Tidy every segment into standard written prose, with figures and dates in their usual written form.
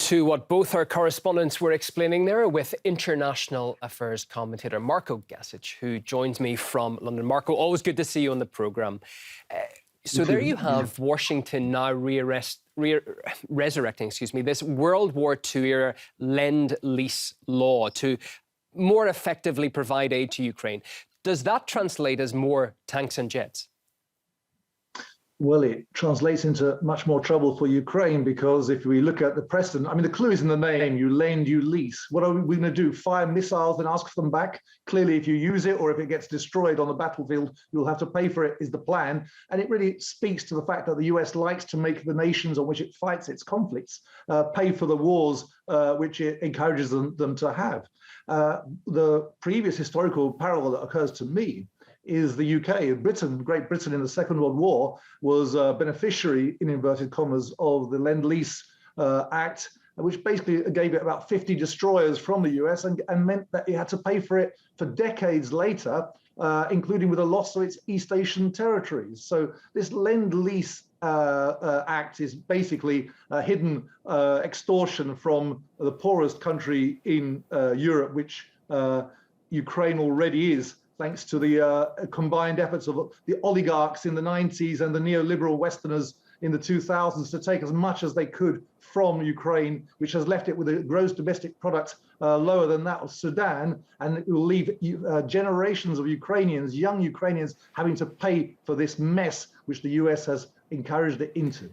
to what both our correspondents were explaining there with international affairs commentator Marco Gasic, who joins me from London. Marco, always good to see you on the programme. So there you have Washington now resurrecting this World War II era Lend-Lease law to more effectively provide aid to Ukraine. Does that translate as more tanks and jets? Well, it translates into much more trouble for Ukraine, because if we look at the precedent, I mean, the clue is in the name: you lend, you lease. What are we going to do? Fire missiles and ask for them back? Clearly, if you use it or if it gets destroyed on the battlefield, you'll have to pay for it, is the plan. And it really speaks to the fact that the US likes to make the nations on which it fights its conflicts pay for the wars which it encourages them to have. The previous historical parallel that occurs to me is the UK. Great Britain in the Second World War was a beneficiary, in inverted commas, of the Lend-Lease Act, which basically gave it about 50 destroyers from the US and meant that it had to pay for it for decades later, including with a loss of its East Asian territories. So this Lend-Lease Act is basically a hidden extortion from the poorest country in Europe, which Ukraine already is, thanks to the combined efforts of the oligarchs in the 90s and the neoliberal Westerners in the 2000s to take as much as they could from Ukraine, which has left it with a gross domestic product lower than that of Sudan, and it will leave generations of Ukrainians, young Ukrainians, having to pay for this mess which the US has encouraged it into.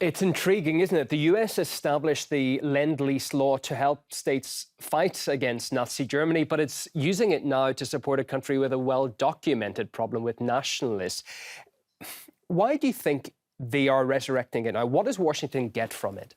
It's intriguing, isn't it? The US established the Lend-Lease law to help states fight against Nazi Germany, but it's using it now to support a country with a well-documented problem with nationalists. Why do you think they are resurrecting it now? What does Washington get from it?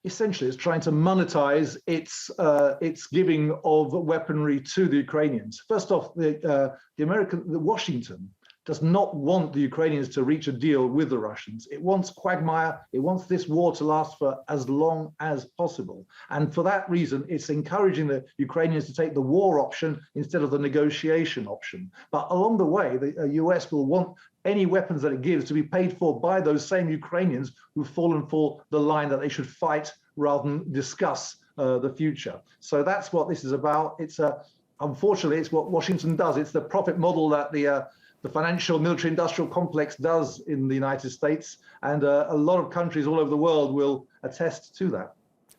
Essentially, it's trying to monetize its giving of weaponry to the Ukrainians. First off, Washington does not want the Ukrainians to reach a deal with the Russians. It wants quagmire. It wants this war to last for as long as possible. And for that reason, it's encouraging the Ukrainians to take the war option instead of the negotiation option. But along the way, the US will want any weapons that it gives to be paid for by those same Ukrainians who've fallen for the line that they should fight rather than discuss the future. So that's what this is about. Unfortunately, it's what Washington does. It's the profit model that the financial military-industrial complex does in the United States, and a lot of countries all over the world will attest to that.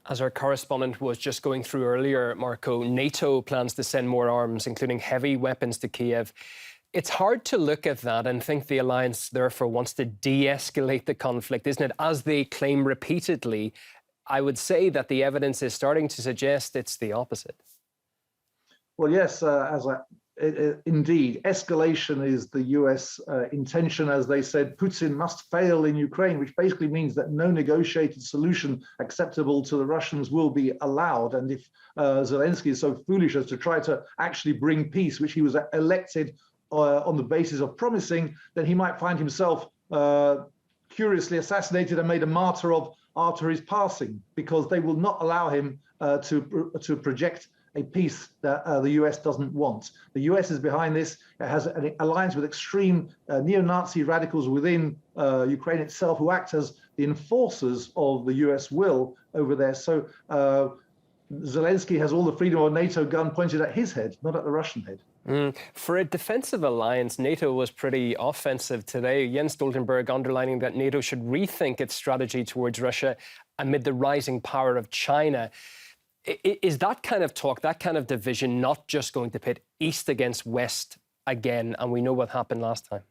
As our correspondent was just going through earlier, Marco, NATO plans to send more arms, including heavy weapons, to Kiev. It's hard to look at that and think the alliance therefore wants to de-escalate the conflict, isn't it? As they claim repeatedly, I would say that the evidence is starting to suggest it's the opposite. Well, yes, indeed, escalation is the US intention. As they said, Putin must fail in Ukraine, which basically means that no negotiated solution acceptable to the Russians will be allowed. And if Zelensky is so foolish as to try to actually bring peace, which he was elected on the basis of promising, then he might find himself curiously assassinated and made a martyr of after his passing, because they will not allow him to project a peace that the US doesn't want. The US is behind this. It has an alliance with extreme neo-Nazi radicals within Ukraine itself, who act as the enforcers of the US will over there. So Zelensky has all the freedom of a NATO gun pointed at his head, not at the Russian head. For a defensive alliance, NATO was pretty offensive today. Jens Stoltenberg underlining that NATO should rethink its strategy towards Russia amid the rising power of China. Is that kind of talk, that kind of division, not just going to pit East against West again? And we know what happened last time.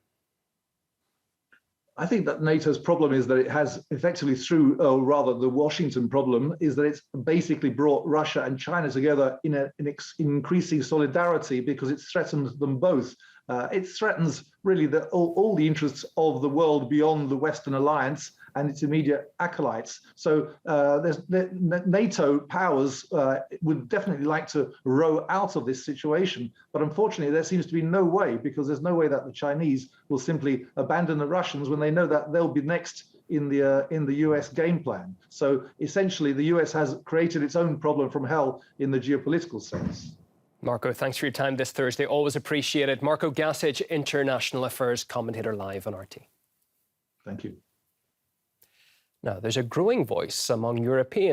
I think that NATO's problem is that it has effectively or rather the Washington problem is that it's basically brought Russia and China together in increasing solidarity, because it threatens them both. It threatens really all the interests of the world beyond the Western alliance and its immediate acolytes. So NATO powers would definitely like to row out of this situation, but unfortunately there seems to be no way, because there's no way that the Chinese will simply abandon the Russians when they know that they'll be next in the US game plan. So essentially the US has created its own problem from hell in the geopolitical sense. Marco, thanks for your time this Thursday. Always appreciate it. Marco Gasic, international affairs commentator, live on RT. Thank you. Now, there's a growing voice among Europeans